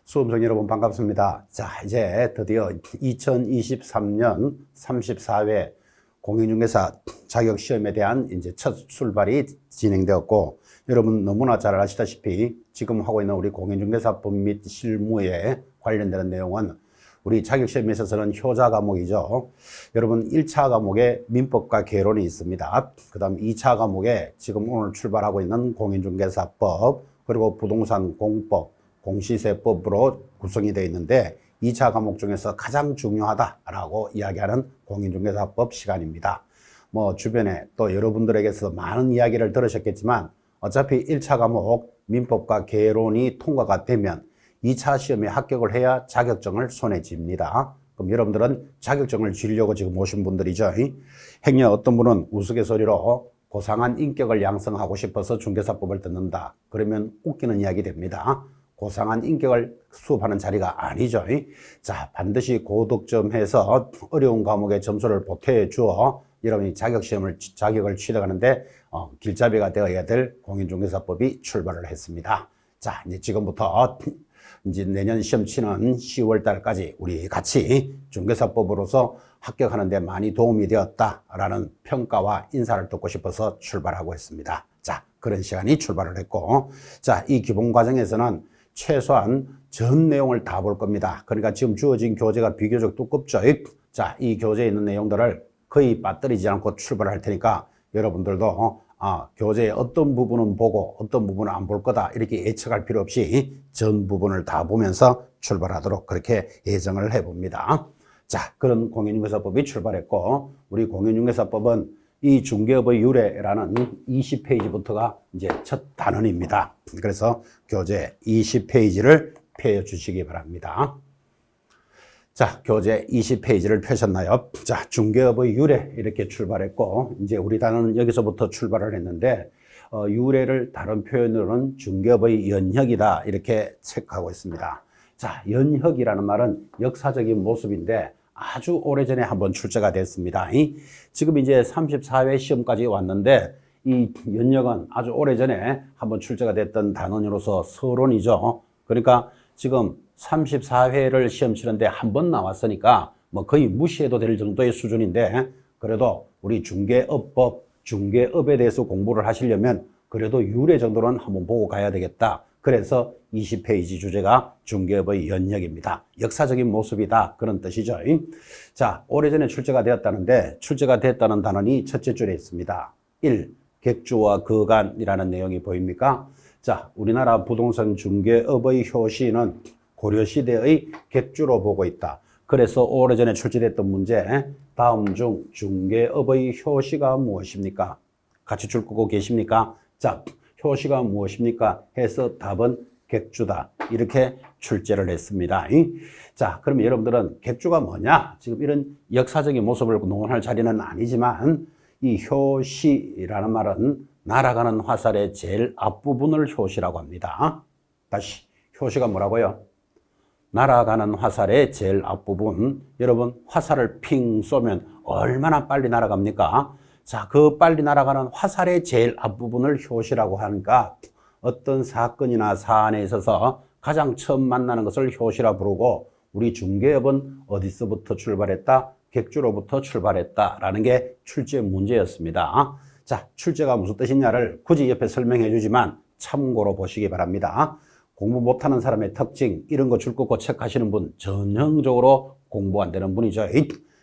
수험생 여러분 반갑습니다. 자, 이제 드디어 2023년 34회 공인중개사 자격시험에 대한 이제 첫 출발이 진행되었고, 여러분 너무나 잘 아시다시피 지금 하고 있는 우리 공인중개사법 및 실무에 관련되는 내용은 우리 자격시험에 있어서는 효자 과목이죠. 여러분 1차 과목에 민법과 개론이 있습니다. 그 다음 2차 과목에 지금 오늘 출발하고 있는 공인중개사법, 그리고 부동산 공법, 공시세법으로 구성이 되어 있는데 2차 과목 중에서 가장 중요하다라고 이야기하는 공인중개사법 시간입니다. 뭐 주변에 또 여러분들에게서 많은 이야기를 들으셨겠지만 어차피 1차 과목 민법과 개론이 통과가 되면 2차 시험에 합격을 해야 자격증을 손에 쥡니다. 그럼 여러분들은 자격증을 쥐려고 지금 오신 분들이죠. 행여 어떤 분은 우스갯소리로 고상한 인격을 양성하고 싶어서 중개사법을 듣는다. 그러면 웃기는 이야기 됩니다. 고상한 인격을 수업하는 자리가 아니죠. 자, 반드시 고득점해서 어려운 과목의 점수를 보태해 주어 여러분이 자격을 취득하는데 길잡이가 되어야 될 공인중개사법이 출발을 했습니다. 자, 이제 지금부터 이제 내년 시험 치는 10월 달까지 우리 같이 중개사법으로서 합격하는 데 많이 도움이 되었다라는 평가와 인사를 듣고 싶어서 출발하고 있습니다. 자, 그런 시간이 출발을 했고, 자, 이 기본 과정에서는 최소한 전 내용을 다 볼 겁니다. 그러니까 지금 주어진 교재가 비교적 두껍죠. 자, 이 교재에 있는 내용들을 거의 빠뜨리지 않고 출발할 테니까 여러분들도 교재의 어떤 부분은 보고 어떤 부분은 안 볼 거다 이렇게 예측할 필요 없이 전 부분을 다 보면서 출발하도록 그렇게 예정을 해봅니다. 자, 그런 공인중개사법이 출발했고, 우리 공인중개사법은 이 중개업의 유래라는 20페이지부터가 이제 첫 단원입니다. 그래서 교재 20페이지를 펴주시기 바랍니다. 자, 교재 20페이지를 펴셨나요? 자, 중개업의 유래 이렇게 출발했고, 이제 우리 단원은 여기서부터 출발을 했는데, 유래를 다른 표현으로는 중개업의 연혁이다 이렇게 체크하고 있습니다. 자, 연혁이라는 말은 역사적인 모습인데 아주 오래전에 한번 출제가 됐습니다. 지금 이제 34회 시험까지 왔는데 이 연혁은 아주 오래전에 한번 출제가 됐던 단원으로서 서론이죠. 그러니까 지금 34회를 시험 치는데 한 번 나왔으니까 뭐 거의 무시해도 될 정도의 수준인데, 그래도 우리 중개업법, 중개업에 대해서 공부를 하시려면 그래도 유래 정도는 한번 보고 가야 되겠다. 그래서 20페이지 주제가 중개업의 연혁입니다. 역사적인 모습이다. 그런 뜻이죠. 자, 오래전에 출제가 되었다는데 출제가 됐다는 단원이 첫째 줄에 있습니다. 1. 객주와 거간이라는 내용이 보입니까? 자, 우리나라 부동산 중개업의 효시는 고려시대의 객주로 보고 있다. 그래서 오래전에 출제됐던 문제, 다음 중 중개업의 효시가 무엇입니까? 같이 줄 거고 계십니까? 자, 효시가 무엇입니까? 해서 답은 객주다. 이렇게 출제를 했습니다. 자, 그러면 여러분들은 객주가 뭐냐? 지금 이런 역사적인 모습을 논할 자리는 아니지만 이 효시라는 말은 날아가는 화살의 제일 앞부분을 효시라고 합니다. 다시, 효시가 뭐라고요? 날아가는 화살의 제일 앞부분. 여러분, 화살을 핑 쏘면 얼마나 빨리 날아갑니까? 자, 그 빨리 날아가는 화살의 제일 앞부분을 효시라고 하니까 어떤 사건이나 사안에 있어서 가장 처음 만나는 것을 효시라 부르고, 우리 중개업은 어디서부터 출발했다? 객주로부터 출발했다라는 게 출제 문제였습니다. 자, 출제가 무슨 뜻이냐를 굳이 옆에 설명해 주지만 참고로 보시기 바랍니다. 공부 못하는 사람의 특징 이런 거 줄 긋고 체크하시는 분 전형적으로 공부 안 되는 분이죠.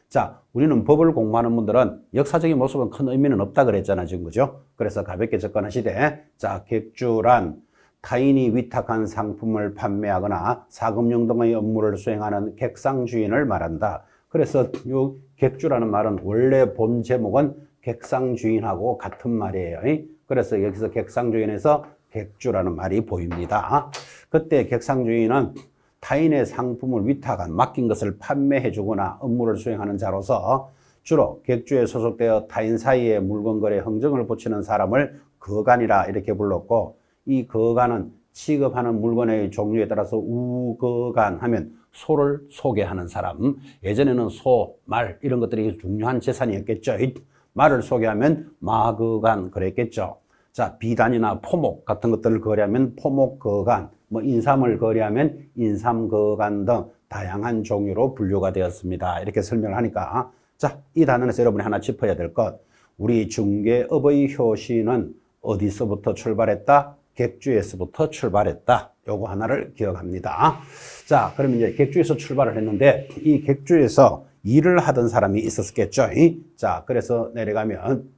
자, 우리는 법을 공부하는 분들은 역사적인 모습은 큰 의미는 없다 그랬잖아 지금, 그죠? 그래서 가볍게 접근하시되, 자, 객주란 타인이 위탁한 상품을 판매하거나 사금융 등의 업무를 수행하는 객상주인을 말한다. 그래서 이 객주라는 말은 원래 본 제목은 객상주인하고 같은 말이에요. 그래서 여기서 객상주인에서 객주라는 말이 보입니다. 그때 객상주인은 타인의 상품을 위탁한, 맡긴 것을 판매해 주거나 업무를 수행하는 자로서 주로 객주에 소속되어 타인 사이에 물건 거래 흥정을 붙이는 사람을 거간이라 이렇게 불렀고, 이 거간은 취급하는 물건의 종류에 따라서 우거간 하면 소를 소개하는 사람, 예전에는 소, 말 이런 것들이 중요한 재산이었겠죠. 말을 소개하면 마거간 그랬겠죠. 자, 비단이나 포목 같은 것들을 거래하면 포목거간, 뭐 인삼을 거래하면 인삼거간 등 다양한 종류로 분류가 되었습니다. 이렇게 설명을 하니까 자, 이 단원에서 여러분이 하나 짚어야 될 것. 우리 중개업의 효시는 어디서부터 출발했다? 객주에서부터 출발했다. 요거 하나를 기억합니다. 자, 그러면 이제 객주에서 출발을 했는데 이 객주에서 일을 하던 사람이 있었겠죠. 자, 그래서 내려가면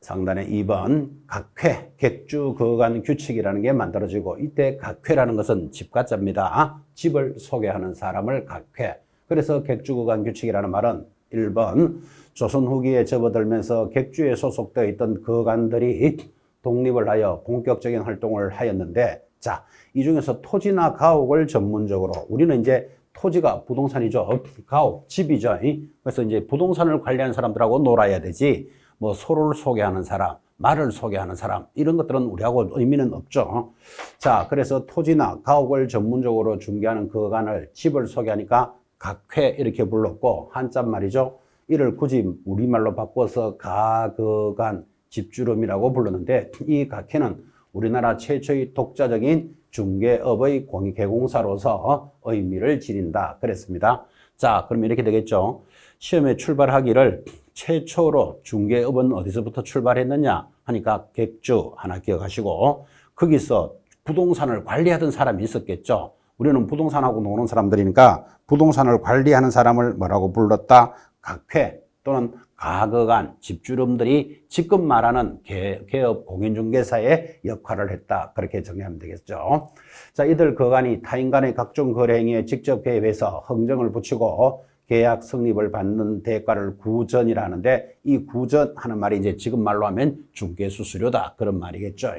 상단에 2번 각회, 객주 거간 규칙이라는 게 만들어지고 이때 각회라는 것은 집가자입니다. 집을 소개하는 사람을 각회. 그래서 객주 거간 규칙이라는 말은 1번 조선 후기에 접어들면서 객주에 소속되어 있던 거간들이 독립을 하여 본격적인 활동을 하였는데 자, 이 중에서 토지나 가옥을 전문적으로 우리는 이제 토지가 부동산이죠. 가옥, 집이죠. 그래서 이제 부동산을 관리하는 사람들하고 놀아야 되지 뭐 소를 소개하는 사람, 말을 소개하는 사람 이런 것들은 우리하고 의미는 없죠. 자, 그래서 토지나 가옥을 전문적으로 중개하는 거간을 집을 소개하니까 각회 이렇게 불렀고 한자 말이죠. 이를 굳이 우리말로 바꿔서 가거간 집주름이라고 불렀는데 이 각회는 우리나라 최초의 독자적인 중개업의 개공사로서 의미를 지닌다 그랬습니다. 자, 그럼 이렇게 되겠죠. 시험에 출발하기를 최초로 중개업은 어디서부터 출발했느냐 하니까 객주 하나 기억하시고 거기서 부동산을 관리하던 사람이 있었겠죠. 우리는 부동산하고 노는 사람들이니까 부동산을 관리하는 사람을 뭐라고 불렀다? 각회 또는 가거간 집주름들이 지금 말하는 개업 공인중개사의 역할을 했다. 그렇게 정리하면 되겠죠. 자, 이들 거간이 타인간의 각종 거래 행위에 직접 개입해서 흥정을 붙이고 계약 성립을 받는 대가를 구전이라 하는데 이 구전 하는 말이 이제 지금 말로 하면 중개수수료다 그런 말이겠죠.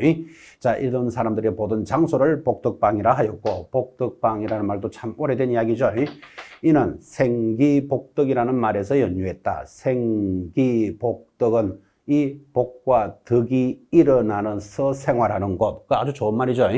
자, 이런 사람들이 보던 장소를 복덕방이라 하였고 복덕방이라는 말도 참 오래된 이야기죠. 이는 생기복덕이라는 말에서 연유했다. 생기복덕은 이 복과 덕이 일어나는 생활하는 곳. 그 아주 좋은 말이죠.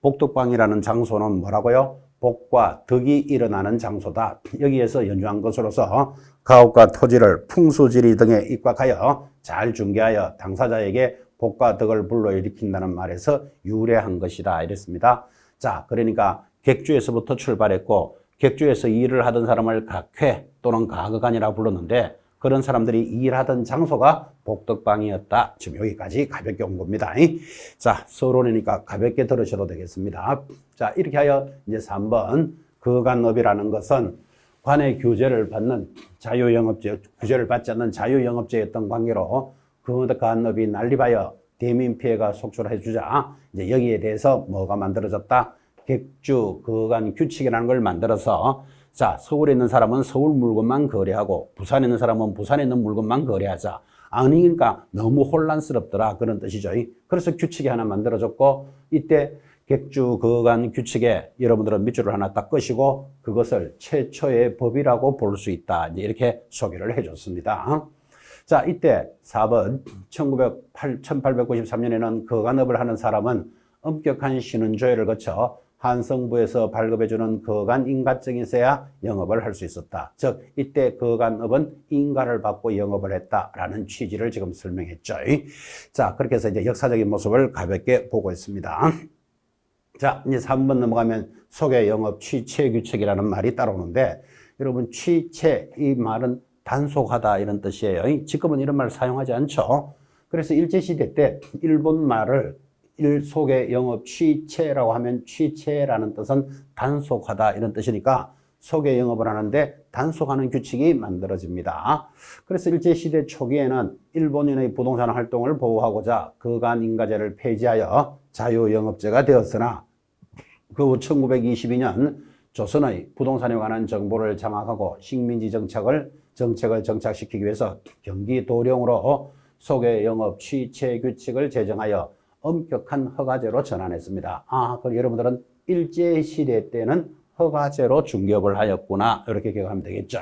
복덕방이라는 장소는 뭐라고요? 복과 덕이 일어나는 장소다. 여기에서 연주한 것으로서 가옥과 토지를 풍수지리 등에 입각하여 잘 중개하여 당사자에게 복과 덕을 불러일으킨다는 말에서 유래한 것이다. 이랬습니다. 자, 그러니까 객주에서부터 출발했고 객주에서 일을 하던 사람을 각회 또는 가거간이라고 불렀는데 그런 사람들이 일하던 장소가 복덕방이었다. 지금 여기까지 가볍게 온 겁니다. 자, 서론이니까 가볍게 들으셔도 되겠습니다. 자, 이렇게 하여 이제 3번 거간업이라는 것은 관의 규제를 받는 자유영업제, 규제를 받지 않는 자유영업제였던 관계로 거간업이 난립하여 대민 피해가 속출해 주자 이제 여기에 대해서 뭐가 만들어졌다? 객주 거간 규칙이라는 걸 만들어서 자, 서울에 있는 사람은 서울 물건만 거래하고 부산에 있는 사람은 부산에 있는 물건만 거래하자. 아니니까 너무 혼란스럽더라 그런 뜻이죠. 그래서 규칙이 하나 만들어졌고 이때 객주 거간 규칙에 여러분들은 밑줄을 하나 딱 끄시고 그것을 최초의 법이라고 볼 수 있다. 이제 이렇게 소개를 해줬습니다. 자, 이때 4번 1893년에는 거간업을 하는 사람은 엄격한 신원조회를 거쳐 한성부에서 발급해주는 거간 인가증이 있어야 영업을 할 수 있었다. 즉 이때 거간업은 인가를 받고 영업을 했다라는 취지를 지금 설명했죠. 자, 그렇게 해서 이제 역사적인 모습을 가볍게 보고 있습니다. 자, 이제 3번 넘어가면 소개영업 취체규칙이라는 말이 따라오는데 여러분 취체 이 말은 단속하다 이런 뜻이에요. 지금은 이런 말 사용하지 않죠. 그래서 일제시대 때 일본 말을 소개 영업 취체라고 하면 취체라는 뜻은 단속하다 이런 뜻이니까 소개 영업을 하는데 단속하는 규칙이 만들어집니다. 그래서 일제시대 초기에는 일본인의 부동산 활동을 보호하고자 거간 인가제를 폐지하여 자유영업제가 되었으나 그 후 1922년 조선의 부동산에 관한 정보를 장악하고 식민지 정책을 정착시키기 위해서 경기 도령으로 소개 영업 취체 규칙을 제정하여 엄격한 허가제로 전환했습니다. 아, 그럼 여러분들은 일제시대 때는 허가제로 중개업을 하였구나. 이렇게 기억하면 되겠죠.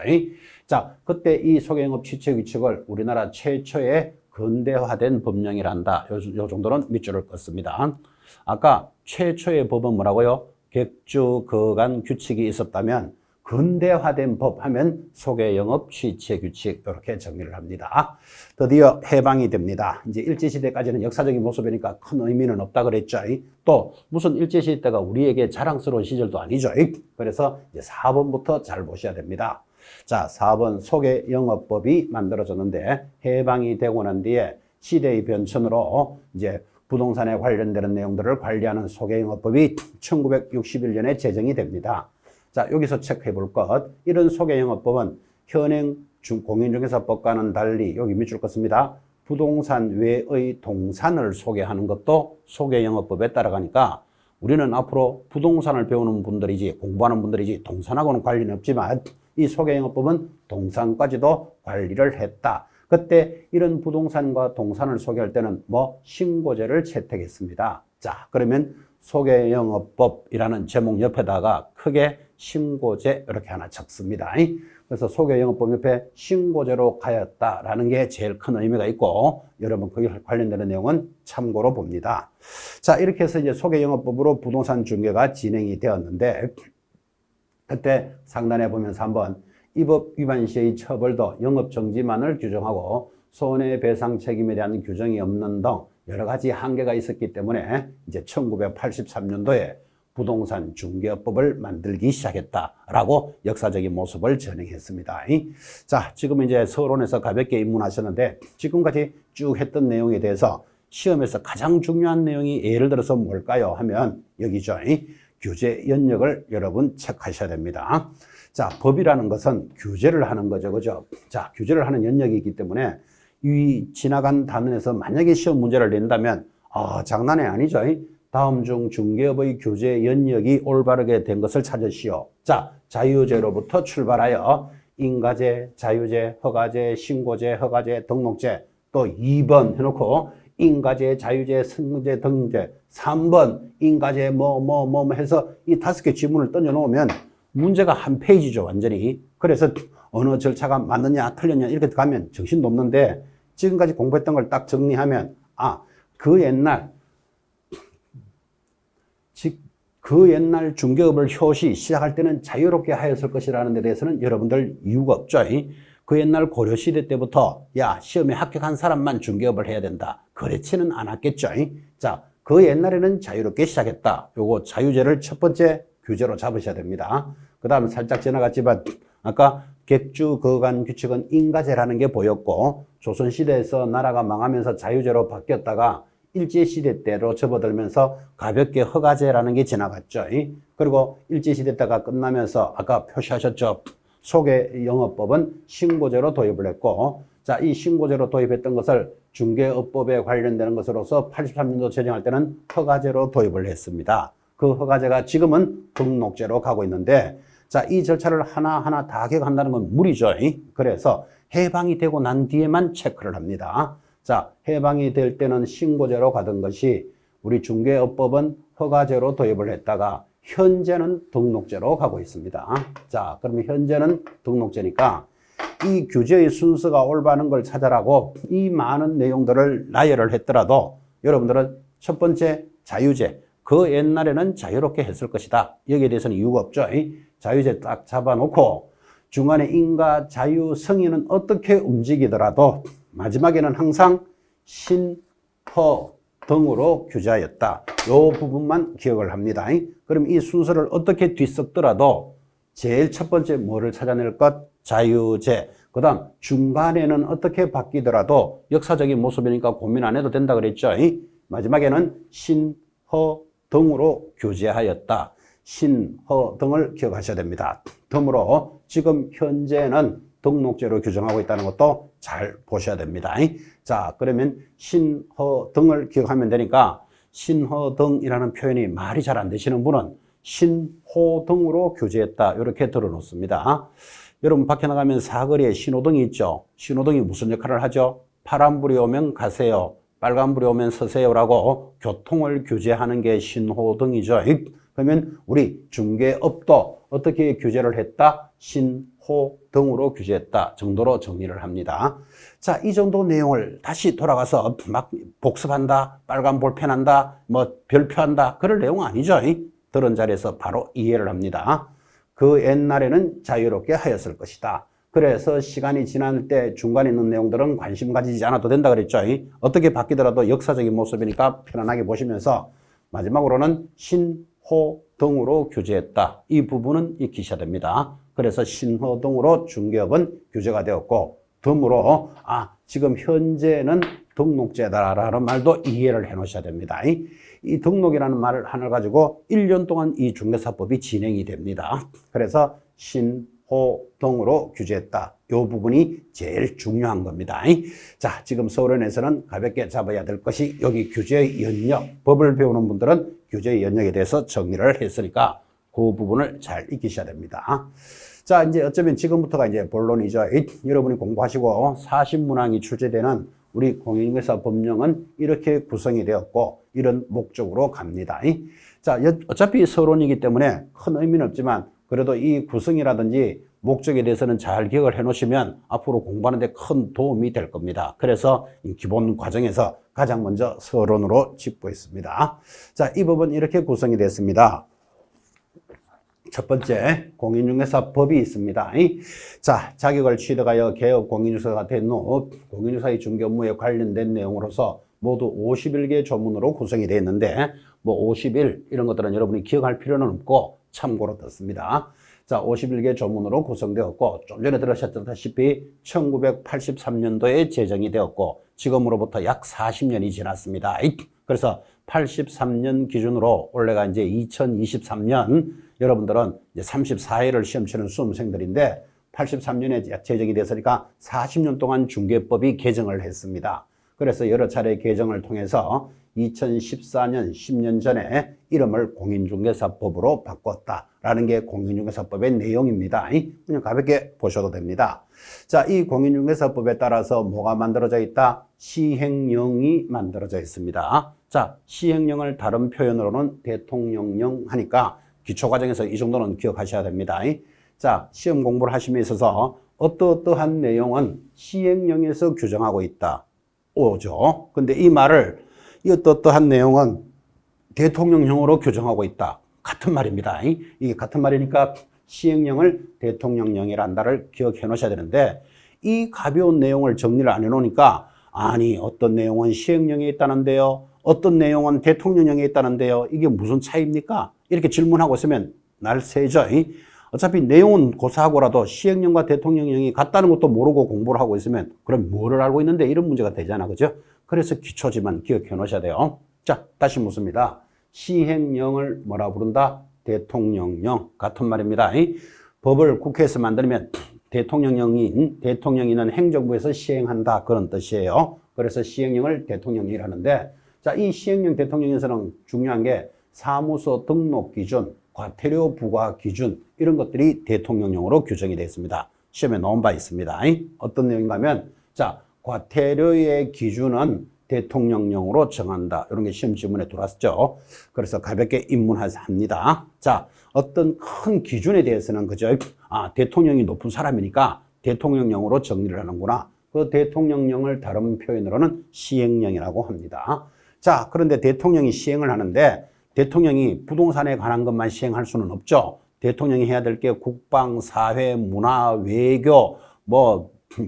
자, 그때 이 소개영업 취체 규칙을 우리나라 최초의 근대화된 법령이란다. 요 정도는 밑줄을 껐습니다. 아까 최초의 법은 뭐라고요? 객주 거간 규칙이 있었다면 근대화된 법 하면 소개영업 취체 규칙 이렇게 정리를 합니다. 드디어 해방이 됩니다. 이제 일제시대까지는 역사적인 모습이니까 큰 의미는 없다 그랬죠. 또 무슨 일제시대 때가 우리에게 자랑스러운 시절도 아니죠. 그래서 이제 4번부터 잘 보셔야 됩니다. 자, 4번 소개영업법이 만들어졌는데 해방이 되고 난 뒤에 시대의 변천으로 이제 부동산에 관련되는 내용들을 관리하는 소개영업법이 1961년에 제정이 됩니다. 자, 여기서 체크해 볼 것. 이런 소개영업법은 현행 공인중개사법과는 달리 여기 밑줄 긋습니다. 부동산 외의 동산을 소개하는 것도 소개영업법에 따라가니까 우리는 앞으로 부동산을 배우는 분들이지 공부하는 분들이지 동산하고는 관련이 없지만 이 소개영업법은 동산까지도 관리를 했다. 그때 이런 부동산과 동산을 소개할 때는 신고제를 채택했습니다. 자, 그러면 소개영업법이라는 제목 옆에다가 크게 신고제 이렇게 하나 적습니다. 그래서 소개영업법 옆에 신고제로 가였다라는 게 제일 큰 의미가 있고 여러분 거기 관련되는 내용은 참고로 봅니다. 자, 이렇게 해서 이제 소개영업법으로 부동산 중개가 진행이 되었는데 그때 상단에 보면서 한번 이 법 위반 시의 처벌도 영업정지만을 규정하고 손해배상 책임에 대한 규정이 없는 등 여러 가지 한계가 있었기 때문에 이제 1983년도에 부동산 중개업법을 만들기 시작했다라고 역사적인 모습을 전행했습니다. 자, 지금 이제 서론에서 가볍게 입문하셨는데 지금까지 쭉 했던 내용에 대해서 시험에서 가장 중요한 내용이 예를 들어서 뭘까요? 하면 여기죠. 규제 연역을 여러분 체크하셔야 됩니다. 자, 법이라는 것은 규제를 하는 거죠. 그죠? 자, 규제를 하는 연역이기 때문에 이 지나간 단원에서 만약에 시험 문제를 낸다면 장난이 아니죠. 다음 중 중개업의 규제 연역이 올바르게 된 것을 찾으시오. 자, 자유제로부터 출발하여 인가제, 자유제, 허가제, 신고제, 허가제, 등록제 또 2번 해놓고 인가제, 자유제, 승제, 등록제 3번 인가제 해서 이 5개 지문을 던져놓으면 문제가 한 페이지죠, 완전히. 그래서 어느 절차가 맞느냐, 틀렸냐, 이렇게 가면 정신도 없는데, 지금까지 공부했던 걸 딱 정리하면, 그 옛날 중개업을 효시 시작할 때는 자유롭게 하였을 것이라는 데 대해서는 여러분들 이유가 없죠. 그 옛날 고려시대 때부터, 시험에 합격한 사람만 중개업을 해야 된다. 그렇지는 않았겠죠. 자, 그 옛날에는 자유롭게 시작했다. 요거 자유제를 첫 번째 규제로 잡으셔야 됩니다. 그 다음 살짝 지나갔지만 아까 객주 거간 규칙은 인가제라는 게 보였고 조선시대에서 나라가 망하면서 자유제로 바뀌었다가 일제시대 때로 접어들면서 가볍게 허가제라는 게 지나갔죠. 그리고 일제시대 때가 끝나면서 아까 표시하셨죠. 소개영업법은 신고제로 도입을 했고 자, 이 신고제로 도입했던 것을 중개업법에 관련되는 것으로서 83년도 제정할 때는 허가제로 도입을 했습니다. 그 허가제가 지금은 등록제로 가고 있는데 자, 이 절차를 하나하나 다 기억한다는 건 무리죠. 그래서 해방이 되고 난 뒤에만 체크를 합니다. 자, 해방이 될 때는 신고제로 가던 것이 우리 중개업법은 허가제로 도입을 했다가 현재는 등록제로 가고 있습니다. 자, 그러면 현재는 등록제니까 이 규제의 순서가 올바른 걸 찾아라고 이 많은 내용들을 나열을 했더라도 여러분들은 첫 번째 자유제, 그 옛날에는 자유롭게 했을 것이다. 여기에 대해서는 이유가 없죠. 자유제 딱 잡아놓고 중간에 인가, 자유, 성인은 어떻게 움직이더라도 마지막에는 항상 신, 허 등으로 규제하였다. 이 부분만 기억을 합니다. 그럼 이 순서를 어떻게 뒤섞더라도 제일 첫 번째 뭐를 찾아낼 것? 자유제. 그 다음 중간에는 어떻게 바뀌더라도 역사적인 모습이니까 고민 안 해도 된다 그랬죠. 마지막에는 신, 허 등으로 규제하였다. 신, 허 등을 기억하셔야 됩니다. 덤으로 지금 현재는 등록제로 규정하고 있다는 것도 잘 보셔야 됩니다. 자, 그러면 신, 허 등을 기억하면 되니까 신, 허 등이라는 표현이 말이 잘 안 되시는 분은 신, 호 등으로 규제했다. 이렇게 들어놓습니다. 여러분 밖에 나가면 사거리에 신호등이 있죠. 신호등이 무슨 역할을 하죠? 파란불이 오면 가세요. 빨간불이 오면 서세요라고 교통을 규제하는 게 신호등이죠. 그러면 우리 중개업도 어떻게 규제를 했다? 신호 등으로 규제했다 정도로 정리를 합니다. 자, 이 정도 내용을 다시 돌아가서 막 복습한다, 빨간 볼펜 한다, 별표한다 그럴 내용 아니죠. 들은 자리에서 바로 이해를 합니다. 그 옛날에는 자유롭게 하였을 것이다. 그래서 시간이 지날 때 중간에 있는 내용들은 관심 가지지 않아도 된다 그랬죠. 어떻게 바뀌더라도 역사적인 모습이니까 편안하게 보시면서 마지막으로는 신호 등으로 규제했다. 이 부분은 익히셔야 됩니다. 그래서 신호 등으로 중개업은 규제가 되었고 덤으로 지금 현재는 등록제다라는 말도 이해를 해 놓으셔야 됩니다. 이 등록이라는 말을 하나를 가지고 1년 동안 이 중개사법이 진행이 됩니다. 그래서 신호 등으로 규제했다. 이 부분이 제일 중요한 겁니다. 자, 지금 서론에서는 가볍게 잡아야 될 것이 여기 규제의 연역, 법을 배우는 분들은 규제의 연역에 대해서 정리를 했으니까 그 부분을 잘 익히셔야 됩니다. 자, 이제 어쩌면 지금부터가 이제 본론이죠. 여러분이 공부하시고 40문항이 출제되는 우리 공인중개사 법령은 이렇게 구성이 되었고 이런 목적으로 갑니다. 자, 어차피 서론이기 때문에 큰 의미는 없지만 그래도 이 구성이라든지 목적에 대해서는 잘 기억을 해 놓으시면 앞으로 공부하는 데 큰 도움이 될 겁니다. 그래서 이 기본 과정에서 가장 먼저 서론으로 짚고 있습니다. 자, 이 법은 이렇게 구성이 됐습니다. 첫 번째, 공인중개사법이 있습니다. 자, 자격을 취득하여 개업 공인중개사가 된 후 공인중개사의 중개 업무에 관련된 내용으로서 모두 51개 조문으로 구성이 되어 있는데 51 이런 것들은 여러분이 기억할 필요는 없고 참고로 듣습니다. 자, 51개 조문으로 구성되었고 좀 전에 들으셨다시피 1983년도에 제정이 되었고 지금으로부터 약 40년이 지났습니다. 그래서 83년 기준으로 올해가 이제 2023년 여러분들은 이제 34회를 시험 치는 수험생들인데 83년에 제정이 됐으니까 40년 동안 중개법이 개정을 했습니다. 그래서 여러 차례 개정을 통해서 2014년 10년 전에 이름을 공인중개사법으로 바꿨다라는 게 공인중개사법의 내용입니다. 그냥 가볍게 보셔도 됩니다. 자, 이 공인중개사법에 따라서 뭐가 만들어져 있다? 시행령이 만들어져 있습니다. 자, 시행령을 다른 표현으로는 대통령령 하니까 기초과정에서 이 정도는 기억하셔야 됩니다. 자, 시험 공부를 하심에 있어서 어떠한 내용은 시행령에서 규정하고 있다. 오죠. 근데 이 말을 이 어떠한 내용은 대통령령으로 규정하고 있다. 같은 말입니다. 이게 같은 말이니까 시행령을 대통령령이란다를 기억해 놓으셔야 되는데 이 가벼운 내용을 정리를 안 해 놓으니까 아니 어떤 내용은 시행령에 있다는데요. 어떤 내용은 대통령령에 있다는데요. 이게 무슨 차이입니까? 이렇게 질문하고 있으면 날새죠. 어차피 내용은 고사하고라도 시행령과 대통령령이 같다는 것도 모르고 공부를 하고 있으면 그럼 뭐를 알고 있는데 이런 문제가 되잖아. 그죠? 그래서 기초지만 기억해 놓으셔야 돼요. 자, 다시 묻습니다. 시행령을 뭐라 부른다? 대통령령. 같은 말입니다. 법을 국회에서 만들면 대통령령인 행정부에서 시행한다. 그런 뜻이에요. 그래서 시행령을 대통령령이라는데 자, 이 시행령 대통령에서는 중요한 게 사무소 등록 기준, 과태료 부과 기준 이런 것들이 대통령령으로 규정이 되어 있습니다. 시험에 나온 바 있습니다. 어떤 내용인가 하면 자, 과태료의 기준은 대통령령으로 정한다. 이런 게 시험 지문에 들어왔죠. 그래서 가볍게 입문합니다. 자, 어떤 큰 기준에 대해서는 그죠? 대통령이 높은 사람이니까 대통령령으로 정리를 하는구나. 그 대통령령을 다른 표현으로는 시행령이라고 합니다. 자, 그런데 대통령이 시행을 하는데 대통령이 부동산에 관한 것만 시행할 수는 없죠. 대통령이 해야 될 게 국방, 사회, 문화, 외교,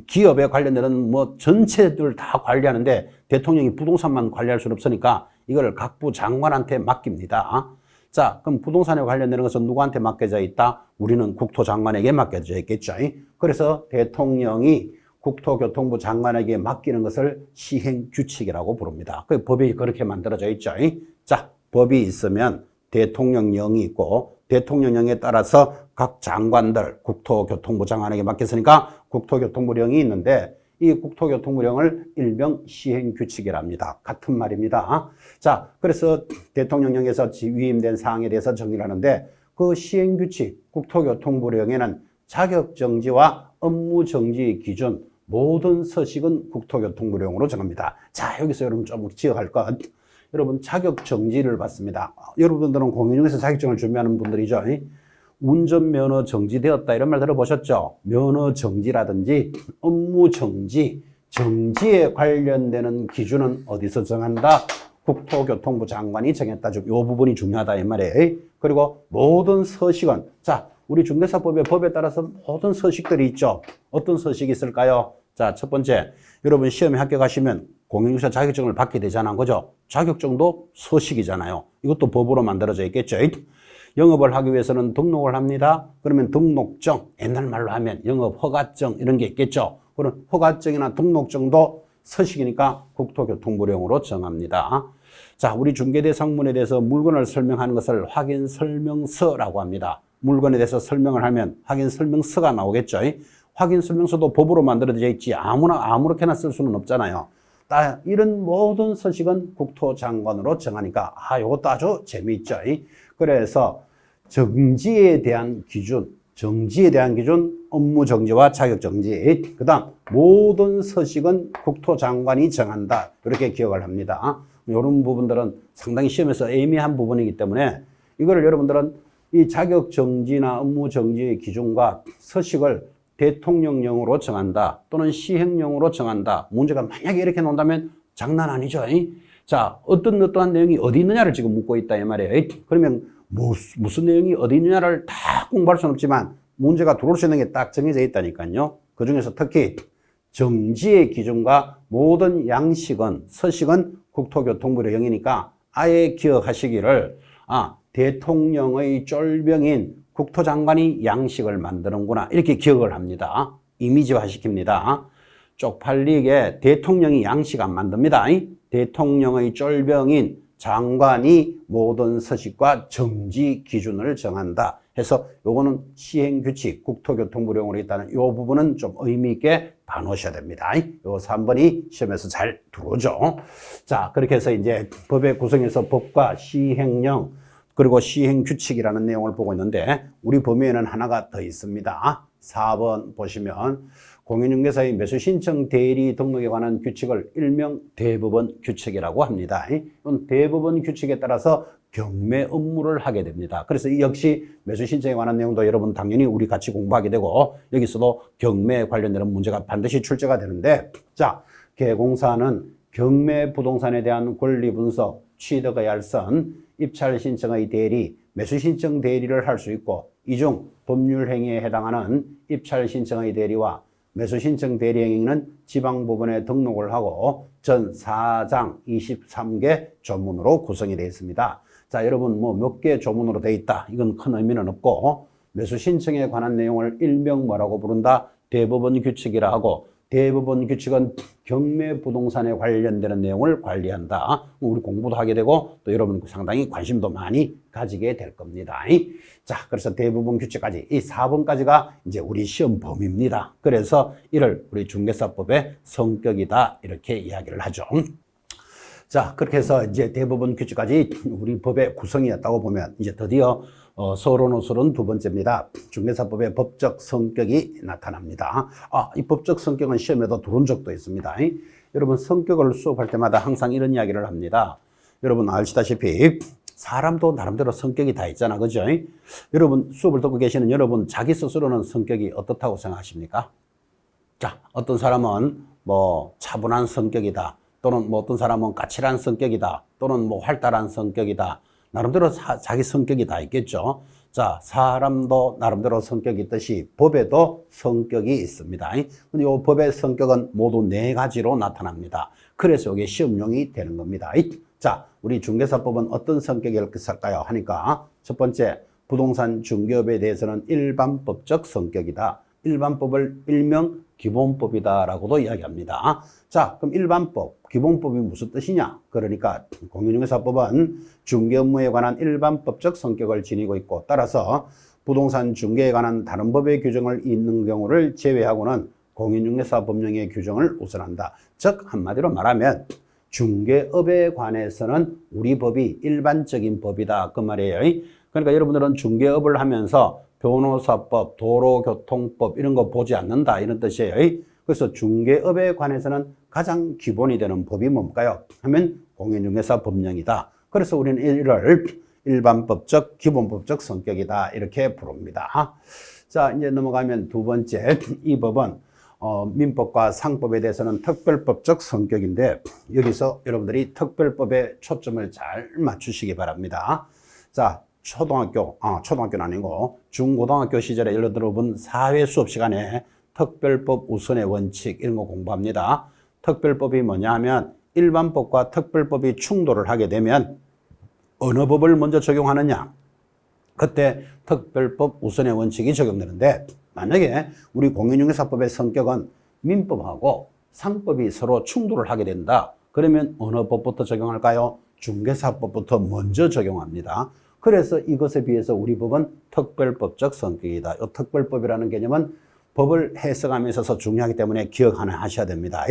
기업에 관련되는 전체들 다 관리하는데 대통령이 부동산만 관리할 수는 없으니까 이걸 각부 장관한테 맡깁니다. 자, 그럼 부동산에 관련되는 것은 누구한테 맡겨져 있다? 우리는 국토장관에게 맡겨져 있겠죠. 그래서 대통령이 국토교통부 장관에게 맡기는 것을 시행규칙이라고 부릅니다. 그 법이 그렇게 만들어져 있죠. 자, 법이 있으면 대통령령이 있고 대통령령에 따라서 각 장관들 국토교통부 장관에게 맡겼으니까 국토교통부령이 있는데 이 국토교통부령을 일명 시행규칙이랍니다. 같은 말입니다. 자, 그래서 대통령령에서 위임된 사항에 대해서 정리를 하는데 그 시행규칙 국토교통부령에는 자격정지와 업무정지 기준 모든 서식은 국토교통부령으로 정합니다. 자, 여기서 여러분 좀 기억할 것. 여러분 자격정지를 받습니다. 여러분들은 공인중개사 자격증을 준비하는 분들이죠. 운전면허 정지되었다 이런 말 들어보셨죠? 면허 정지라든지 업무 정지, 정지에 관련되는 기준은 어디서 정한다? 국토교통부 장관이 정했다. 이 부분이 중요하다 이 말이에요. 그리고 모든 서식은 자, 우리 중개사법의 법에 따라서 모든 서식들이 있죠. 어떤 서식이 있을까요? 자, 첫 번째, 여러분 시험에 합격하시면 공인중개사 자격증을 받게 되잖아요. 그죠? 자격증도 서식이잖아요. 이것도 법으로 만들어져 있겠죠. 영업을 하기 위해서는 등록을 합니다. 그러면 등록증, 옛날 말로 하면 영업허가증 이런 게 있겠죠. 그런 허가증이나 등록증도 서식이니까 국토교통부령으로 정합니다. 자, 우리 중개대상문에 대해서 물건을 설명하는 것을 확인설명서라고 합니다. 물건에 대해서 설명을 하면 확인설명서가 나오겠죠. 확인설명서도 법으로 만들어져 있지 아무렇게나 쓸 수는 없잖아요. 이런 모든 서식은 국토장관으로 정하니까 이것도 아주 재미있죠. 그래서 정지에 대한 기준, 업무 정지와 자격 정지, 그 다음 모든 서식은 국토장관이 정한다. 이렇게 기억을 합니다. 이런 부분들은 상당히 시험에서 애매한 부분이기 때문에 이거를 여러분들은 이 자격 정지나 업무 정지의 기준과 서식을 대통령령으로 정한다 또는 시행령으로 정한다. 문제가 만약에 이렇게 나온다면 장난 아니죠. 자, 어떠한 내용이 어디 있느냐를 지금 묻고 있다 이 말이에요. 그러면 무슨 내용이 어디 있느냐를 다 공부할 수는 없지만 문제가 들어올 수 있는 게 딱 정해져 있다니까요. 그 중에서 특히 정지의 기준과 모든 양식은 서식은 국토교통부령이니까 아예 기억하시기를 대통령의 쫄병인 국토장관이 양식을 만드는구나 이렇게 기억을 합니다. 이미지화 시킵니다. 쪽팔리게 대통령이 양식 안 만듭니다. 대통령의 쫄병인 장관이 모든 서식과 정지 기준을 정한다 해서 요거는 시행규칙 국토교통부령으로 있다는 요 부분은 좀 의미 있게 봐놓으셔야 됩니다. 요 3번이 시험에서 잘 들어오죠. 자, 그렇게 해서 이제 법의 구성에서 법과 시행령 그리고 시행규칙이라는 내용을 보고 있는데 우리 범위에는 하나가 더 있습니다. 4번 보시면 공인중개사의 매수신청 대리 등록에 관한 규칙을 일명 대법원 규칙이라고 합니다. 이건 대법원 규칙에 따라서 경매 업무를 하게 됩니다. 그래서 이 역시 매수신청에 관한 내용도 여러분 당연히 우리 같이 공부하게 되고 여기서도 경매에 관련되는 문제가 반드시 출제가 되는데 자, 개공사는 경매 부동산에 대한 권리 분석, 취득의 알선, 입찰 신청의 대리, 매수 신청 대리를 할 수 있고 이 중 법률 행위에 해당하는 입찰 신청의 대리와 매수 신청 대리 행위는 지방법원에 등록을 하고 전 4장 23개 조문으로 구성이 되어 있습니다. 자, 여러분 몇 개 조문으로 되어 있다. 이건 큰 의미는 없고 매수 신청에 관한 내용을 일명 뭐라고 부른다? 대법원 규칙이라 하고 대법원 규칙은 경매 부동산에 관련되는 내용을 관리한다. 우리 공부도 하게 되고 또 여러분 상당히 관심도 많이 가지게 될 겁니다. 자, 그래서 대법원 규칙까지 이 4번까지가 이제 우리 시험 범위입니다. 그래서 이를 우리 중개사법의 성격이다 이렇게 이야기를 하죠. 자, 그렇게 해서 이제 대법원 규칙까지 우리 법의 구성이었다고 보면 이제 드디어 서론호설은 두 번째입니다. 중개사법의 법적 성격이 나타납니다. 이 법적 성격은 시험에도 들어온 적도 있습니다. 여러분 성격을 수업할 때마다 항상 이런 이야기를 합니다. 여러분 아시다시피 사람도 나름대로 성격이 다 있잖아. 그죠? 여러분 수업을 듣고 계시는 여러분 자기 스스로는 성격이 어떻다고 생각하십니까? 자, 어떤 사람은 차분한 성격이다. 또는 어떤 사람은 까칠한 성격이다. 또는 활달한 성격이다. 나름대로 자기 성격이 다 있겠죠. 자, 사람도 나름대로 성격이 있듯이 법에도 성격이 있습니다. 근데 이 법의 성격은 모두 4가지로 나타납니다. 그래서 이게 시험용이 되는 겁니다. 자, 우리 중개사법은 어떤 성격이 있을까요? 하니까 첫 번째, 부동산 중개업에 대해서는 일반법적 성격이다. 일반법을 일명 기본법이다 라고도 이야기합니다. 자, 그럼 일반법, 기본법이 무슨 뜻이냐? 그러니까 공인중개사법은 중개업무에 관한 일반법적 성격을 지니고 있고 따라서 부동산 중개에 관한 다른 법의 규정을 있는 경우를 제외하고는 공인중개사 법령의 규정을 우선한다. 즉 한마디로 말하면 중개업에 관해서는 우리 법이 일반적인 법이다 그 말이에요. 그러니까 여러분들은 중개업을 하면서 변호사법, 도로교통법 이런 거 보지 않는다 이런 뜻이에요. 그래서 중개업에 관해서는 가장 기본이 되는 법이 뭘까요? 하면 공인중개사 법령이다. 그래서 우리는 이를 일반법적, 기본법적 성격이다 이렇게 부릅니다. 자, 이제 넘어가면 두 번째, 이 법은 민법과 상법에 대해서는 특별법적 성격인데 여기서 여러분들이 특별법에 초점을 잘 맞추시기 바랍니다. 자, 초등학교는 아니고 중고등학교 시절에 예를 들어 본 사회 수업 시간에 특별법 우선의 원칙 이런 거 공부합니다. 특별법이 뭐냐 하면 일반법과 특별법이 충돌을 하게 되면 어느 법을 먼저 적용하느냐? 그때 특별법 우선의 원칙이 적용되는데 만약에 우리 공인중개사법의 성격은 민법하고 상법이 서로 충돌을 하게 된다. 그러면 어느 법부터 적용할까요? 중개사법부터 먼저 적용합니다. 그래서 이것에 비해서 우리 법은 특별법적 성격이다. 이 특별법이라는 개념은 법을 해석함에 있어서 중요하기 때문에 기억 하나 하셔야 됩니다.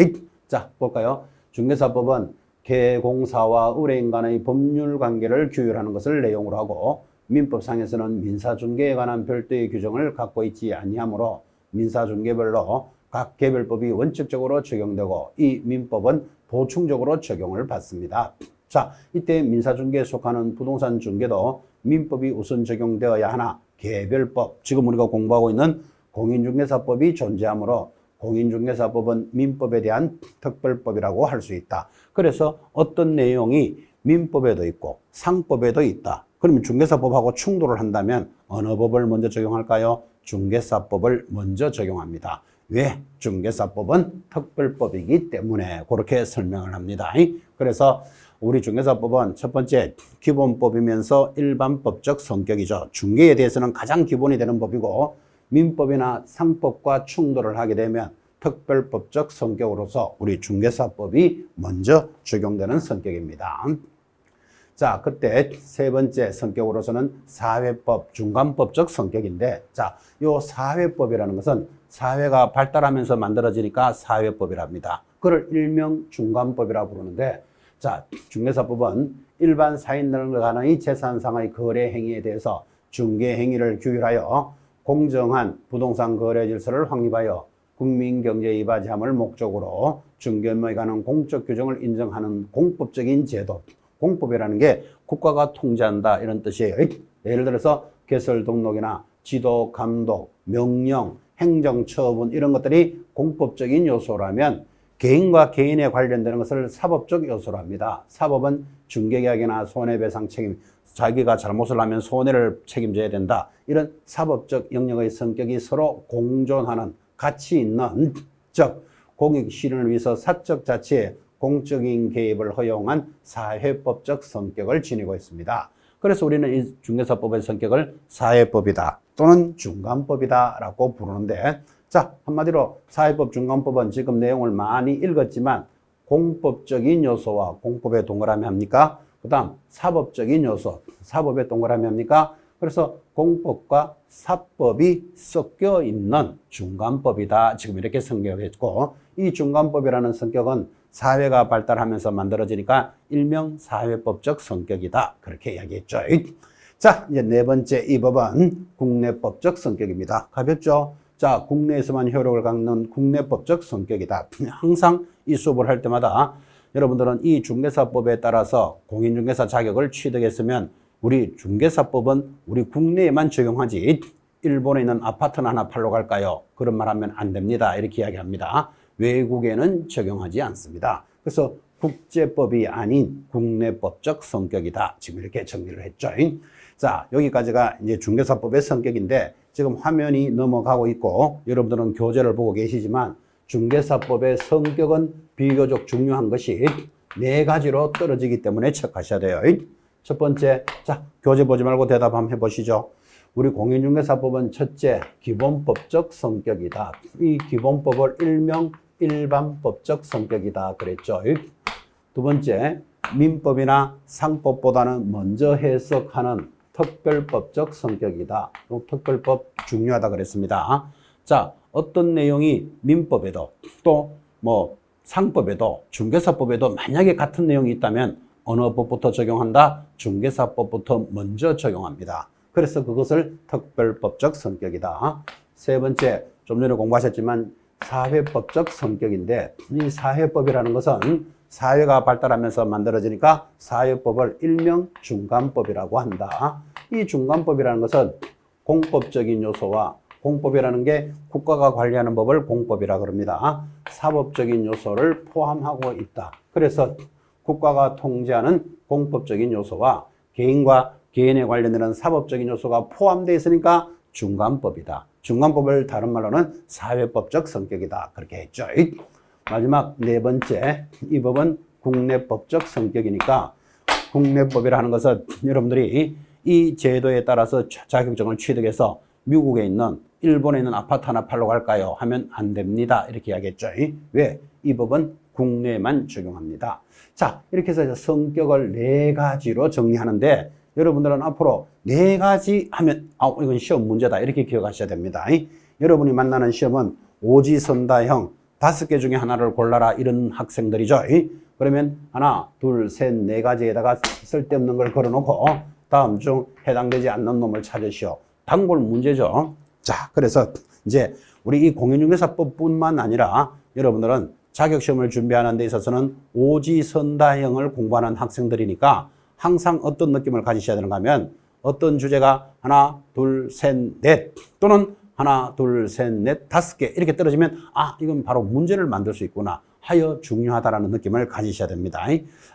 자, 볼까요? 중개사법은 개공사와 의뢰인 간의 법률 관계를 규율하는 것을 내용으로 하고 민법상에서는 민사중개에 관한 별도의 규정을 갖고 있지 아니하므로 민사중개별로 각 개별법이 원칙적으로 적용되고 이 민법은 보충적으로 적용을 받습니다. 자, 이때 민사중개에 속하는 부동산 중개도 민법이 우선 적용되어야 하나 개별법, 지금 우리가 공부하고 있는 공인중개사법이 존재하므로 공인중개사법은 민법에 대한 특별법이라고 할 수 있다. 그래서 어떤 내용이 민법에도 있고 상법에도 있다. 그러면 중개사법하고 충돌을 한다면 어느 법을 먼저 적용할까요? 중개사법을 먼저 적용합니다. 왜? 중개사법은 특별법이기 때문에 그렇게 설명을 합니다. 그래서 우리 중개사법은 첫 번째 기본법이면서 일반법적 성격이죠. 중개에 대해서는 가장 기본이 되는 법이고 민법이나 상법과 충돌을 하게 되면 특별법적 성격으로서 우리 중개사법이 먼저 적용되는 성격입니다. 자, 그때 세 번째 성격으로서는 사회법, 중간법적 성격인데, 자, 요 사회법이라는 것은 사회가 발달하면서 만들어지니까 사회법이랍니다. 그걸 일명 중간법이라고 부르는데, 자, 중개사법은 일반 사인들 간의 재산상의 거래 행위에 대해서 중개 행위를 규율하여 공정한 부동산 거래 질서를 확립하여 국민 경제에 이바지함을 목적으로 중개업에 관한 공적 규정을 인정하는 공법적인 제도. 공법이라는 게 국가가 통제한다 이런 뜻이에요. 예를 들어서 개설 등록이나 지도, 감독, 명령, 행정처분 이런 것들이 공법적인 요소라면 개인과 개인에 관련되는 것을 사법적 요소로 합니다. 사법은 중개계약이나 손해배상 책임, 자기가 잘못을 하면 손해를 책임져야 된다. 이런 사법적 영역의 성격이 서로 공존하는 가치 있는, 즉 공익 실현을 위해서 사적 자치에 공적인 개입을 허용한 사회법적 성격을 지니고 있습니다. 그래서 우리는 이 중개사법의 성격을 사회법이다 또는 중간법이다 라고 부르는데, 자, 한마디로 사회법, 중간법은 지금 내용을 많이 읽었지만 공법적인 요소와 공법에 동그라미 합니까? 그 다음 사법적인 요소, 사법에 동그라미 합니까? 그래서 공법과 사법이 섞여 있는 중간법이다. 지금 이렇게 성격했고, 이 중간법이라는 성격은 사회가 발달하면서 만들어지니까 일명 사회법적 성격이다. 그렇게 이야기했죠. 자, 이제 네 번째 이 법은 국내법적 성격입니다. 가볍죠? 자, 국내에서만 효력을 갖는 국내법적 성격이다. 항상 이 수업을 할 때마다 여러분들은 이 중개사법에 따라서 공인중개사 자격을 취득했으면 우리 중개사법은 우리 국내에만 적용하지 일본에 있는 아파트는 하나 팔러 갈까요? 그런 말 하면 안 됩니다. 이렇게 이야기합니다. 외국에는 적용하지 않습니다. 그래서 국제법이 아닌 국내법적 성격이다. 지금 이렇게 정리를 했죠. 자, 여기까지가 이제 중개사법의 성격인데 지금 화면이 넘어가고 있고 여러분들은 교재를 보고 계시지만 중개사법의 성격은 비교적 중요한 것이 네 가지로 떨어지기 때문에 체크하셔야 돼요. 첫 번째, 자, 교재 보지 말고 대답 한번 해보시죠. 우리 공인중개사법은 첫째, 기본법적 성격이다. 이 기본법을 일명 일반법적 성격이다 그랬죠. 두 번째, 민법이나 상법보다는 먼저 해석하는 특별법적 성격이다. 특별법 중요하다 그랬습니다. 자, 어떤 내용이 민법에도 또 뭐 상법에도 중개사법에도 만약에 같은 내용이 있다면 어느 법부터 적용한다? 중개사법부터 먼저 적용합니다. 그래서 그것을 특별법적 성격이다. 세 번째, 좀 전에 공부하셨지만 사회법적 성격인데 이 사회법이라는 것은 사회가 발달하면서 만들어지니까 사회법을 일명 중간법이라고 한다. 이 중간법이라는 것은 공법적인 요소와 공법이라는 게 국가가 관리하는 법을 공법이라고 합니다. 사법적인 요소를 포함하고 있다. 그래서 국가가 통제하는 공법적인 요소와 개인과 개인에 관련되는 사법적인 요소가 포함되어 있으니까 중간법이다. 중간법을 다른 말로는 사회법적 성격이다. 그렇게 했죠. 마지막 네 번째, 이 법은 국내법적 성격이니까 국내법이라는 것은 여러분들이 이 제도에 따라서 자격증을 취득해서 미국에 있는 일본에 있는 아파트 하나 팔러 갈까요? 하면 안 됩니다. 이렇게 이야기했죠. 왜? 이 법은 국내에만 적용합니다. 자, 이렇게 해서 성격을 네 가지로 정리하는데 여러분들은 앞으로 네 가지 하면 이건 시험 문제다. 이렇게 기억하셔야 됩니다. 여러분이 만나는 시험은 오지선다형 5개 중에 하나를 골라라 이런 학생들이죠. 그러면 하나, 둘, 셋, 네 가지에다가 쓸데없는 걸 걸어놓고 다음 중 해당되지 않는 놈을 찾으시오. 단골 문제죠. 자, 그래서 이제 우리 이 공인중개사법뿐만 아니라 여러분들은 자격시험을 준비하는 데 있어서는 오지선다형을 공부하는 학생들이니까 항상 어떤 느낌을 가지셔야 되는가 하면 어떤 주제가 하나, 둘, 셋, 넷 또는 하나, 둘, 셋, 넷, 5개 이렇게 떨어지면 이건 바로 문제를 만들 수 있구나 하여 중요하다라는 느낌을 가지셔야 됩니다.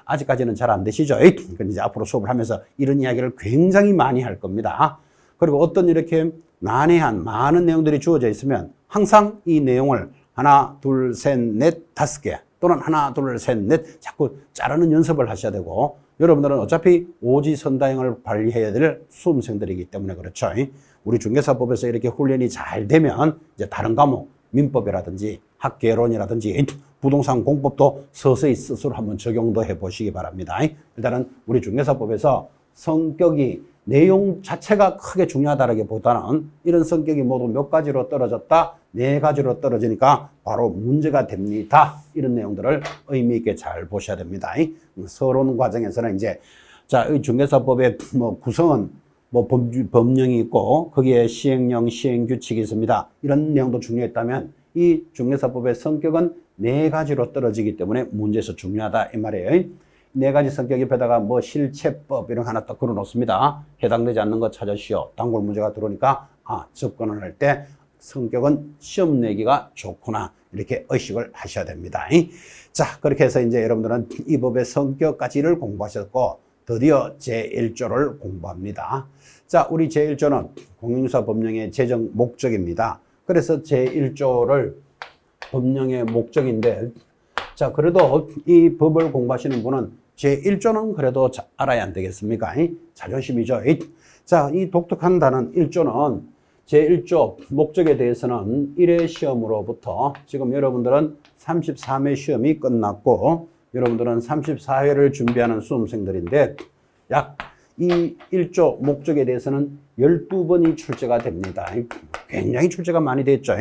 아직까지는 잘 안 되시죠? 이제 앞으로 수업을 하면서 이런 이야기를 굉장히 많이 할 겁니다. 그리고 어떤 이렇게 난해한 많은 내용들이 주어져 있으면 항상 이 내용을 하나, 둘, 셋, 넷, 5개 또는 하나, 둘, 셋, 넷 자꾸 자르는 연습을 하셔야 되고 여러분들은 어차피 오지선다형을 관리해야 될 수험생들이기 때문에 그렇죠. 우리 중개사법에서 이렇게 훈련이 잘 되면 이제 다른 과목 민법이라든지 학계론이라든지 부동산 공법도 서서히 스스로 한번 적용도 해보시기 바랍니다. 일단은 우리 중개사법에서 성격이 내용 자체가 크게 중요하다기보다는 이런 성격이 모두 몇 가지로 떨어졌다, 네 가지로 떨어지니까 바로 문제가 됩니다. 이런 내용들을 의미 있게 잘 보셔야 됩니다. 서론 과정에서는 이제 이 중개사법의 구성은 법령이 있고 거기에 시행령, 시행규칙이 있습니다. 이런 내용도 중요했다면 이 중개사법의 성격은 네 가지로 떨어지기 때문에 문제에서 중요하다 이 말이에요. 네 가지 성격 옆에다가 실체법 이런 거 하나 딱 걸어 놓습니다. 해당되지 않는 거 찾으시오. 단골 문제가 들어오니까 접근을 할 때 성격은 시험 내기가 좋구나 이렇게 의식을 하셔야 됩니다. 자, 그렇게 해서 이제 여러분들은 이 법의 성격까지를 공부하셨고 드디어 제1조를 공부합니다. 자, 우리 제1조는 공인중개사법령의 제정 목적입니다. 그래서 제1조를 법령의 목적인데 자, 그래도 이 법을 공부하시는 분은 제1조는 그래도 알아야 안 되겠습니까? 자존심이죠. 자, 이 독특한 단원 1조는 제1조 목적에 대해서는 1회 시험으로부터 지금 여러분들은 33회 시험이 끝났고 여러분들은 34회를 준비하는 수험생들인데 약 이 1조 목적에 대해서는 12번이 출제가 됩니다. 굉장히 출제가 많이 됐죠.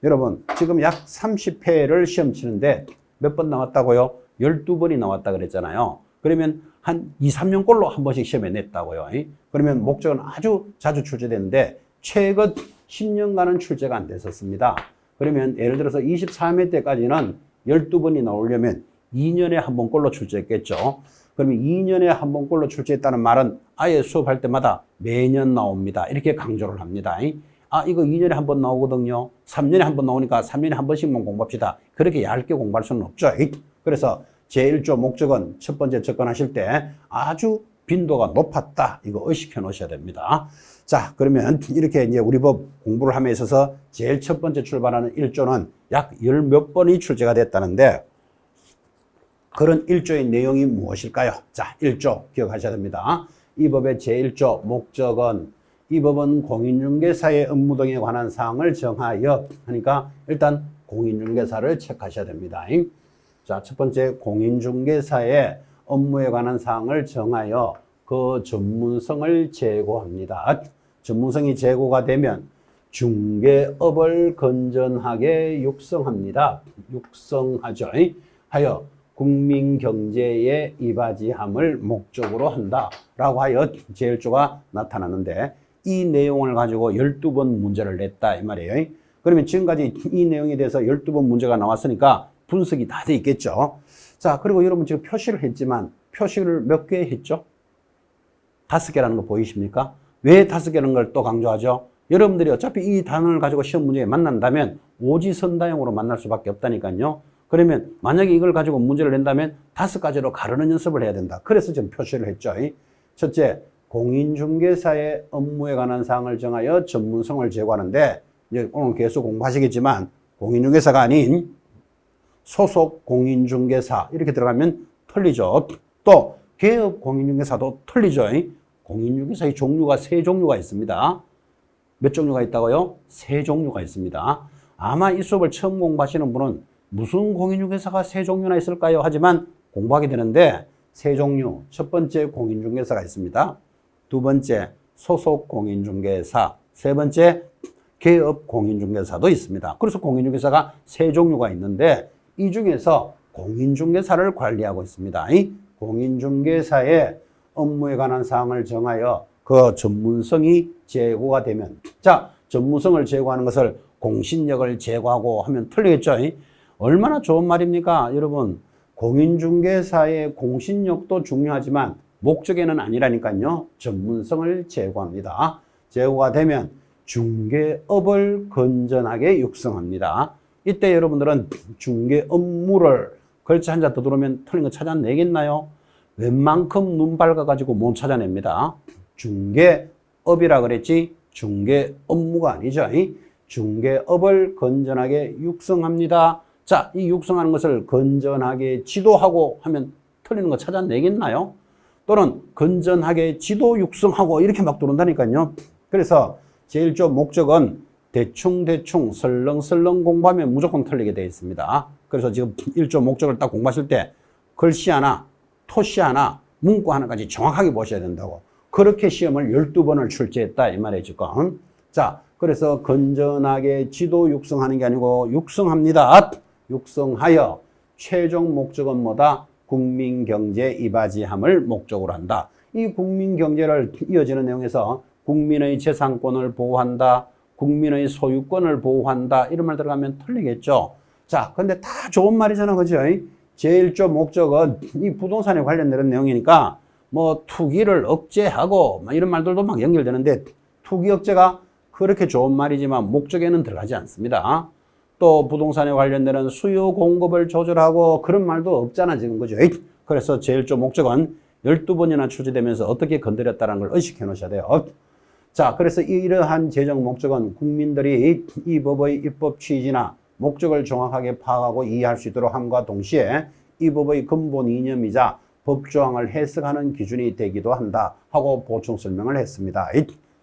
여러분 지금 약 30회를 시험 치는데 몇 번 나왔다고요? 12번이 나왔다 그랬잖아요. 그러면 한 2, 3년 꼴로 한 번씩 시험에 냈다고요. 그러면 목적은 아주 자주 출제되는데 최근 10년간은 출제가 안 됐었습니다. 그러면 예를 들어서 23회 때까지는 12번이 나오려면 2년에 한 번 꼴로 출제했겠죠. 그러면 2년에 한 번 꼴로 출제했다는 말은 아예 수업할 때마다 매년 나옵니다. 이렇게 강조를 합니다. 이거 2년에 한 번 나오거든요. 3년에 한 번 나오니까 3년에 한 번씩만 공부합시다. 그렇게 얇게 공부할 수는 없죠. 그래서 제1조 목적은 첫 번째 접근하실 때 아주 빈도가 높았다. 이거 의식해 놓으셔야 됩니다. 자, 그러면 이렇게 이제 우리 법 공부를 함에 있어서 제일 첫 번째 출발하는 1조는 약 10몇 번이 출제가 됐다는데 그런 1조의 내용이 무엇일까요? 자, 1조 기억하셔야 됩니다. 이 법의 제1조 목적은 이 법은 공인중개사의 업무 등에 관한 사항을 정하여 하니까 일단 공인중개사를 체크하셔야 됩니다. 자, 첫 번째 공인중개사의 업무에 관한 사항을 정하여 그 전문성을 제고합니다. 전문성이 제고가 되면 중개업을 건전하게 육성합니다. 육성하죠. 하여 국민 경제에 이바지함을 목적으로 한다라고 하여 제1조가 나타나는데 이 내용을 가지고 12번 문제를 냈다 이 말이에요. 그러면 지금까지 이 내용에 대해서 12번 문제가 나왔으니까 분석이 다 돼 있겠죠. 자, 그리고 여러분 지금 표시를 했지만 표시를 몇 개 했죠? 5개라는 거 보이십니까? 왜 5개라는 걸 또 강조하죠? 여러분들이 어차피 이 단어를 가지고 시험 문제에 만난다면 오지선다형으로 만날 수밖에 없다니까요. 그러면 만약에 이걸 가지고 문제를 낸다면 5가지로 가르는 연습을 해야 된다. 그래서 지금 표시를 했죠. 첫째, 공인중개사의 업무에 관한 사항을 정하여 전문성을 제고하는데, 이제 오늘 계속 공부하시겠지만 공인중개사가 아닌 소속 공인중개사 이렇게 들어가면 틀리죠. 또 개업 공인중개사도 틀리죠. 공인중개사의 종류가 세 종류가 있습니다. 몇 종류가 있다고요? 세 종류가 있습니다. 아마 이 수업을 처음 공부하시는 분은 무슨 공인중개사가 세 종류나 있을까요? 하지만 공부하게 되는데, 세 종류. 첫 번째 공인중개사가 있습니다. 두 번째 소속 공인중개사, 세 번째 개업 공인중개사도 있습니다. 그래서 공인중개사가 세 종류가 있는데, 이 중에서 공인중개사를 관리하고 있습니다. 공인중개사의 업무에 관한 사항을 정하여 그 전문성이 제고가 되면, 자, 전문성을 제고하는 것을 공신력을 제고하고 하면 틀리겠죠. 얼마나 좋은 말입니까? 여러분, 공인중개사의 공신력도 중요하지만 목적에는 아니라니까요. 전문성을 제고합니다. 제고가 되면 중개업을 건전하게 육성합니다. 이때 여러분들은 중개 업무를 글자 한자 더 들어오면 틀린 거 찾아내겠나요? 웬만큼 눈 밝아가지고 못 찾아냅니다. 중개업이라 그랬지 중개 업무가 아니죠. 중개업을 건전하게 육성합니다. 자, 이 육성하는 것을 건전하게 지도하고 하면 틀리는 거 찾아내겠나요? 또는 건전하게 지도 육성하고 이렇게 막 들어온다니까요. 그래서 제1조 목적은 대충 설렁설렁 공부하면 무조건 틀리게 되어 있습니다. 그래서 지금 1조 목적을 딱 공부하실 때 글씨 하나, 토시 하나, 문구 하나까지 정확하게 보셔야 된다고. 그렇게 시험을 12번을 출제했다 이 말이에요 지금. 자, 그래서 건전하게 지도 육성하는 게 아니고 육성합니다. 육성하여 최종 목적은 뭐다? 국민경제 이바지함을 목적으로 한다. 이 국민경제를 이어지는 내용에서 국민의 재산권을 보호한다, 국민의 소유권을 보호한다 이런 말 들어가면 틀리겠죠. 자, 근데 다 좋은 말이잖아, 그죠? 제1조 목적은 이 부동산에 관련된 내용이니까 뭐 투기를 억제하고 막 이런 말들도 막 연결되는데, 투기 억제가 그렇게 좋은 말이지만 목적에는 들어가지 않습니다. 또 부동산에 관련되는 수요 공급을 조절하고 그런 말도 없잖아 지금, 그죠? 그래서 제1조 목적은 12번이나 출제되면서 어떻게 건드렸다는 걸 의식해 놓으셔야 돼요. 자, 그래서 이러한 제정 목적은 국민들이 이 법의 입법 취지나 목적을 정확하게 파악하고 이해할 수 있도록 함과 동시에 이 법의 근본 이념이자 법조항을 해석하는 기준이 되기도 한다 하고 보충 설명을 했습니다.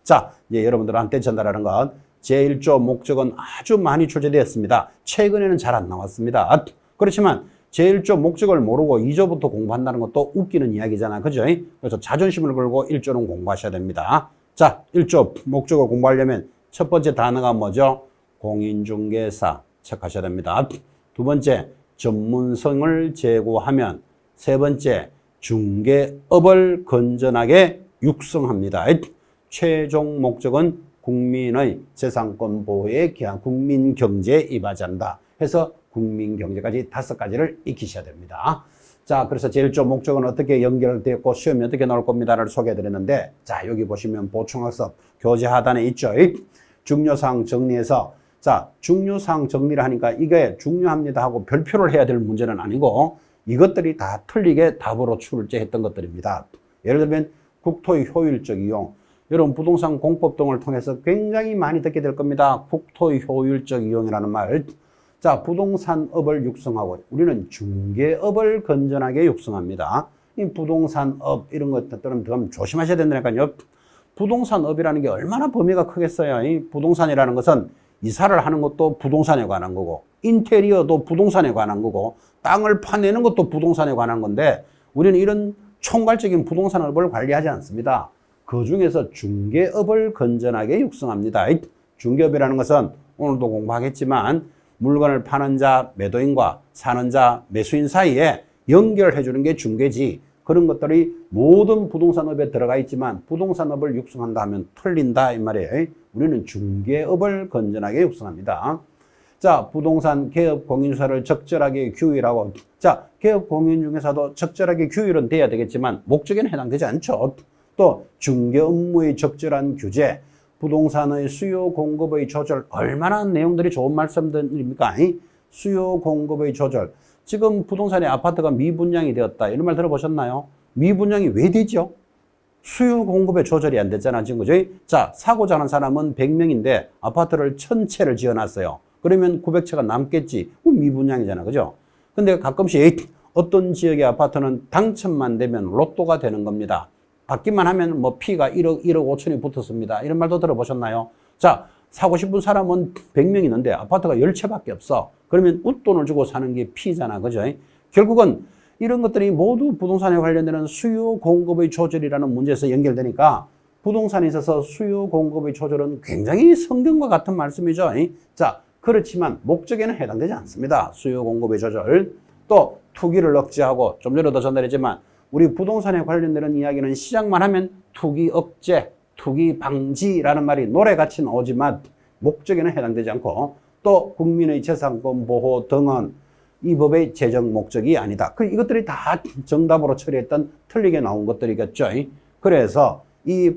자, 이제 여러분들한테 전달하는 건 제1조 목적은 아주 많이 출제되었습니다. 최근에는 잘 안 나왔습니다. 그렇지만 제1조 목적을 모르고 2조부터 공부한다는 것도 웃기는 이야기잖아, 그죠? 그래서 자존심을 걸고 1조는 공부하셔야 됩니다. 자, 1조 목적을 공부하려면 첫 번째 단어가 뭐죠? 공인중개사 체크하셔야 됩니다. 두 번째, 전문성을 제고하면. 세 번째, 중개업을 건전하게 육성합니다. 최종 목적은 국민의 재산권 보호에 기한 국민경제에 이바지한다 해서 국민경제까지 5가지를 익히셔야 됩니다. 자, 그래서 제1조 목적은 어떻게 연결되었고 시험이 어떻게 나올 겁니다를 소개해 드렸는데, 자, 여기 보시면 보충학습 교재 하단에 있죠. 중요사항 정리해서, 자, 중요사항 정리를 하니까 이게 중요합니다 하고 별표를 해야 될 문제는 아니고 이것들이 다 틀리게 답으로 출제했던 것들입니다. 예를 들면 국토의 효율적 이용, 여러분 부동산 공법 등을 통해서 굉장히 많이 듣게 될 겁니다. 국토의 효율적 이용이라는 말. 자, 부동산업을 육성하고 우리는 중개업을 건전하게 육성합니다. 이 부동산업 이런 것들은 좀 조심하셔야 된다니까요. 부동산업이라는 게 얼마나 범위가 크겠어요. 이 부동산이라는 것은 이사를 하는 것도 부동산에 관한 거고, 인테리어도 부동산에 관한 거고, 땅을 파내는 것도 부동산에 관한 건데, 우리는 이런 총괄적인 부동산업을 관리하지 않습니다. 그 중에서 중개업을 건전하게 육성합니다. 중개업이라는 것은 오늘도 공부하겠지만 물건을 파는 자, 매도인과 사는 자, 매수인 사이에 연결해 주는 게 중개지. 그런 것들이 모든 부동산업에 들어가 있지만 부동산업을 육성한다 하면 틀린다 이 말이에요. 우리는 중개업을 건전하게 육성합니다. 자, 부동산 개업 공인중개사를 적절하게 규율하고, 자, 개업 공인중개사도 적절하게 규율은 돼야 되겠지만 목적에는 해당되지 않죠. 또 중개 업무의 적절한 규제, 부동산의 수요 공급의 조절, 얼마나 내용들이 좋은 말씀들입니까? 수요 공급의 조절. 지금 부동산의 아파트가 미분양이 되었다 이런 말 들어보셨나요? 미분양이 왜 되죠? 수요 공급의 조절이 안 됐잖아, 지금 그죠? 자, 사고자 하는 사람은 100명인데 아파트를 1000채를 지어놨어요. 그러면 900채가 남겠지. 미분양이잖아, 그죠? 근데 가끔씩 어떤 지역의 아파트는 당첨만 되면 로또가 되는 겁니다. 받기만 하면 뭐 피가 1억 5천이 붙었습니다. 이런 말도 들어보셨나요? 자, 사고 싶은 사람은 100명 있는데 아파트가 10채밖에 없어. 그러면 웃돈을 주고 사는 게 피잖아, 그죠? 결국은 이런 것들이 모두 부동산에 관련되는 수요 공급의 조절이라는 문제에서 연결되니까 부동산에 있어서 수요 공급의 조절은 굉장히 성경과 같은 말씀이죠. 자, 그렇지만 목적에는 해당되지 않습니다. 수요 공급의 조절. 또 투기를 억제하고 좀 전에도 전달했지만 우리 부동산에 관련되는 이야기는 시작만 하면 투기 억제, 투기 방지라는 말이 노래같이 나오지만 목적에는 해당되지 않고 또 국민의 재산권 보호 등은 이 법의 재정 목적이 아니다. 이것들이 다 정답으로 처리했던 틀리게 나온 것들이겠죠. 그래서 이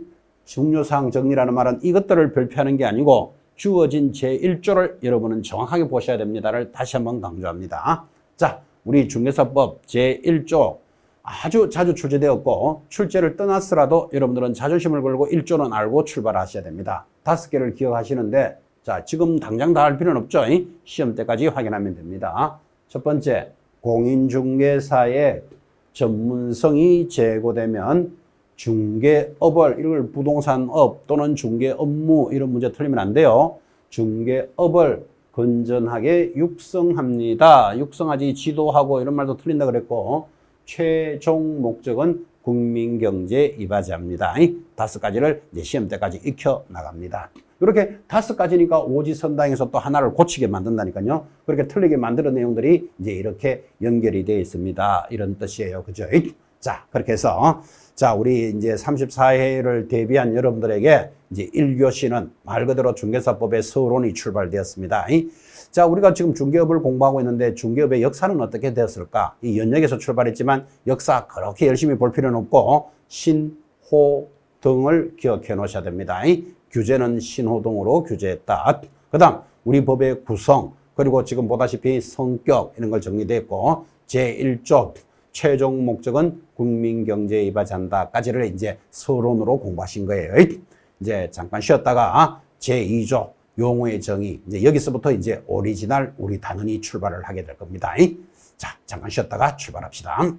중요사항 정리라는 말은 이것들을 별표하는 게 아니고 주어진 제1조를 여러분은 정확하게 보셔야 됩니다를 다시 한번 강조합니다. 자, 우리 중개사법 제1조 아주 자주 출제되었고 출제를 떠났으라도 여러분들은 자존심을 걸고 1조는 알고 출발하셔야 됩니다. 5개를 기억하시는데 자, 지금 당장 다 할 필요는 없죠. 시험 때까지 확인하면 됩니다. 첫 번째, 공인중개사의 전문성이 제고되면 중개업을, 이걸 부동산업 또는 중개업무 이런 문제 틀리면 안 돼요. 중개업을 건전하게 육성합니다. 육성하지 지도하고 이런 말도 틀린다 그랬고 최종 목적은 국민경제 이바지합니다. 5가지를 이제 시험 때까지 익혀 나갑니다. 이렇게 5가지니까 오지선당에서 또 하나를 고치게 만든다니까요. 그렇게 틀리게 만드는 내용들이 이제 이렇게 연결이 되어 있습니다. 이런 뜻이에요. 그죠? 자, 그렇게 해서 자, 우리 이제 34회를 대비한 여러분들에게 이제 1교시는 말 그대로 중개사법의 서론이 출발되었습니다. 자, 우리가 지금 중개업을 공부하고 있는데 중개업의 역사는 어떻게 되었을까? 이 연역에서 출발했지만 역사 그렇게 열심히 볼 필요는 없고 신호 등을 기억해 놓으셔야 됩니다. 규제는 신호등으로 규제했다. 그 다음 우리 법의 구성 그리고 지금 보다시피 성격 이런 걸 정리됐고 제1조 최종 목적은 국민경제에 이바지한다까지를 이제 서론으로 공부하신 거예요. 이제 잠깐 쉬었다가 제2조 용어의 정의 이제 여기서부터 이제 오리지널 우리 단원이 출발을 하게 될 겁니다. 자, 잠깐 쉬었다가 출발합시다.